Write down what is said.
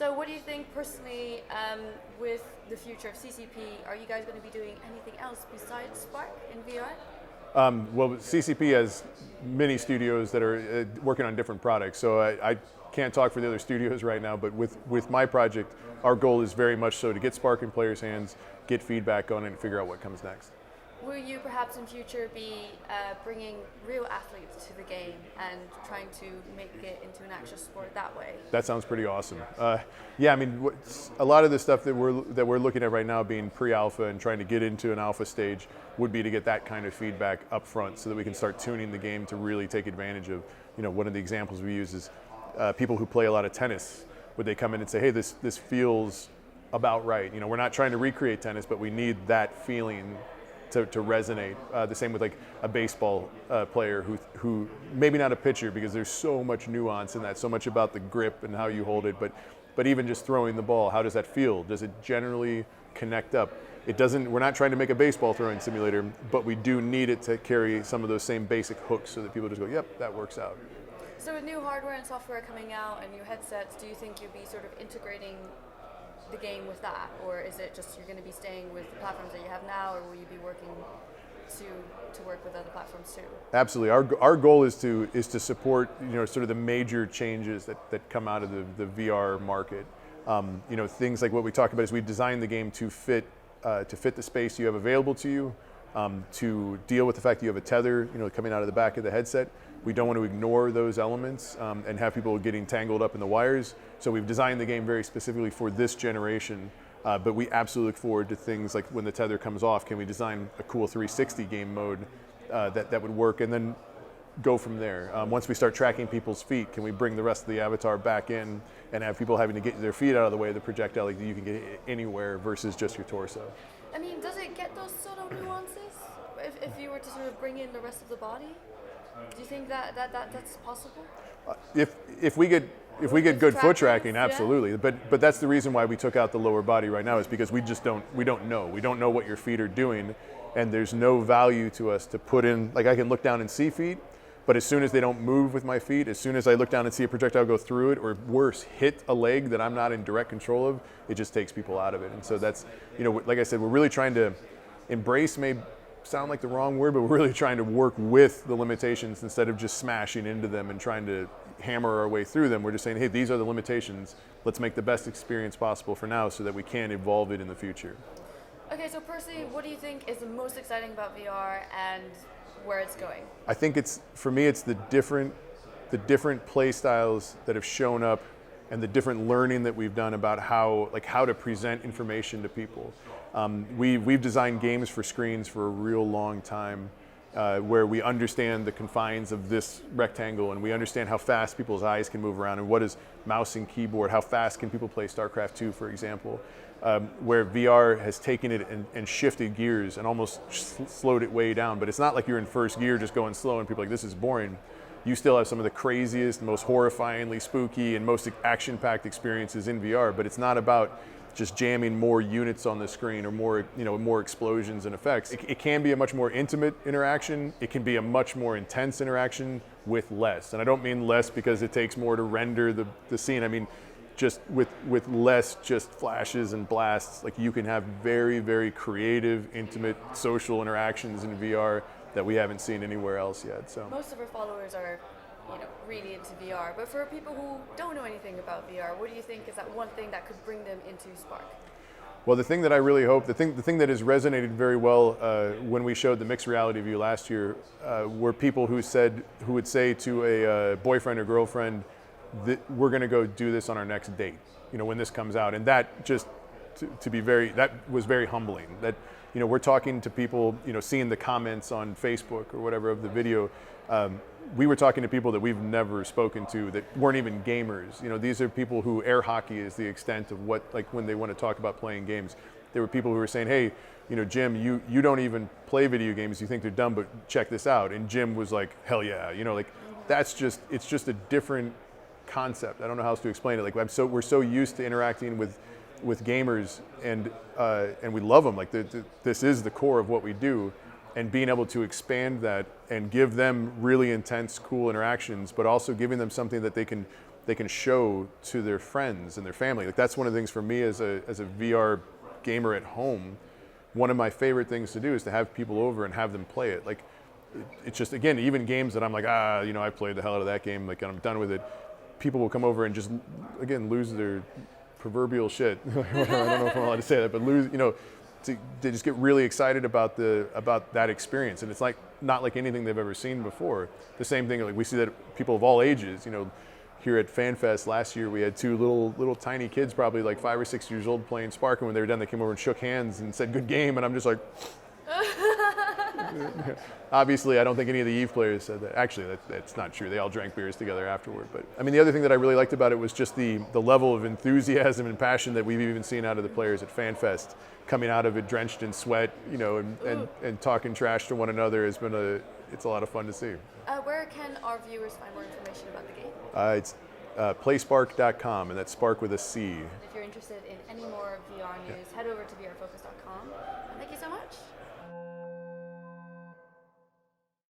So what do you think personally with the future of CCP? Are you guys going to be doing anything else besides Spark in VR? Well, CCP has many studios that are working on different products, so I can't talk for the other studios right now, but with my project, our goal is very much so to get Spark in players' hands, get feedback on it, and figure out what comes next. Will you perhaps in future be bringing real athletes to the game and trying to make it into an actual sport that way? That sounds pretty awesome. Yeah, I mean, a lot of the stuff that we're looking at right now, being pre-alpha and trying to get into an alpha stage, would be to get that kind of feedback up front, so that we can start tuning the game to really take advantage of. One of the examples we use is people who play a lot of tennis. Would they come in and say, "Hey, this feels about right"? We're not trying to recreate tennis, but we need that feeling to resonate. The same with like a baseball player who maybe not a pitcher, because there's so much nuance in that, so much about the grip and how you hold it, but even just throwing the ball, how does that feel? Does it generally connect up? It doesn't. We're not trying to make a baseball throwing simulator, but we do need it to carry some of those same basic hooks so that people just go, "Yep, that works out." So with new hardware and software coming out and new headsets, do you think you'll be sort of integrating the game with that, or is it just you're going to be staying with the platforms that you have now, or will you be working to work with other platforms too? Absolutely. Our goal is to support sort of the major changes that come out of the VR market. Things like what we talk about is we designed the game to fit the space you have available to you, to deal with the fact that you have a tether coming out of the back of the headset. We don't want to ignore those elements and have people getting tangled up in the wires. So we've designed the game very specifically for this generation, but we absolutely look forward to things like when the tether comes off, can we design a cool 360 game mode that would work, and then go from there. Once we start tracking people's feet, can we bring the rest of the avatar back in and have people having to get their feet out of the way of the projectile, like you can get it anywhere versus just your torso. I mean, does it get those subtle nuances if you were to sort of bring in the rest of the body? Do you think that's possible? If we get good foot tracking, absolutely. Yeah. But that's the reason why we took out the lower body right now, is because we don't know what your feet are doing, and there's no value to us to put in. Like, I can look down and see feet, but as soon as they don't move with my feet, as soon as I look down and see a projectile go through it, or worse, hit a leg that I'm not in direct control of, it just takes people out of it. And so that's, like I said, we're really trying to embrace, may sound like the wrong word, but we're really trying to work with the limitations instead of just smashing into them and trying to hammer our way through them. We're just saying, hey, these are the limitations. Let's make the best experience possible for now so that we can evolve it in the future. Okay, so personally, what do you think is the most exciting about VR and where it's going? I think for me, it's the different play styles that have shown up and the different learning that we've done about how to present information to people. We've designed games for screens for a real long time, where we understand the confines of this rectangle, and we understand how fast people's eyes can move around, and what is mouse and keyboard, how fast can people play StarCraft 2, for example, where VR has taken it and shifted gears and almost slowed it way down. But it's not like you're in first gear just going slow and people are like, this is boring. You still have some of the craziest, most horrifyingly spooky, and most action-packed experiences in VR, but it's not about just jamming more units on the screen or more explosions and effects. It can be a much more intimate interaction. It can be a much more intense interaction with less. And I don't mean less because it takes more to render the scene. I mean just with less just flashes and blasts. Like, you can have very, very creative, intimate, social interactions in VR that we haven't seen anywhere else yet. So most of our followers are really into VR, but for people who don't know anything about VR, what do you think is that one thing that could bring them into Sparc? Well, the thing that I really hope, the thing that has resonated very well when we showed the mixed reality view last year, were people who would say to a boyfriend or girlfriend that we're going to go do this on our next date, when this comes out. And that just that was very humbling. That we're talking to people, seeing the comments on Facebook or whatever of the video. We were talking to people that we've never spoken to, that weren't even gamers. These are people who air hockey is the extent of what, like, when they want to talk about playing games. There were people who were saying, hey, Jim, you don't even play video games. You think they're dumb, but check this out. And Jim was like, hell yeah. It's just a different concept. I don't know how else to explain it. Like, we're so used to interacting with gamers, and we love them. Like, this is the core of what we do. and being able to expand that and give them really intense, cool interactions, but also giving them something that they can show to their friends and their family. Like that's one of the things for me as a VR gamer at home. One of my favorite things to do is to have people over and have them play it. Like it's just, again, even games that I'm like, I played the hell out of that game, like I'm done with it. People will come over and just, again, lose their proverbial shit. I don't know if I'm allowed to say that, but they just get really excited about that experience, and it's like not like anything they've ever seen before. The same thing, like we see that people of all ages, here at FanFest last year, we had two little tiny kids, probably like 5 or 6 years old, playing Sparc, and when they were done, they came over and shook hands and said, "Good game," and I'm just like. Obviously, I don't think any of the EVE players said that. Actually, that's not true. They all drank beers together afterward. But I mean, the other thing that I really liked about it was just the level of enthusiasm and passion that we've even seen out of the players at FanFest, coming out of it drenched in sweat, and talking trash to one another has been it's a lot of fun to see. Where can our viewers find more information about the game? It's playsparc.com, and that's Sparc with a C. If you're interested in any more VR news, head over to VRFocus.com. Thank you so much.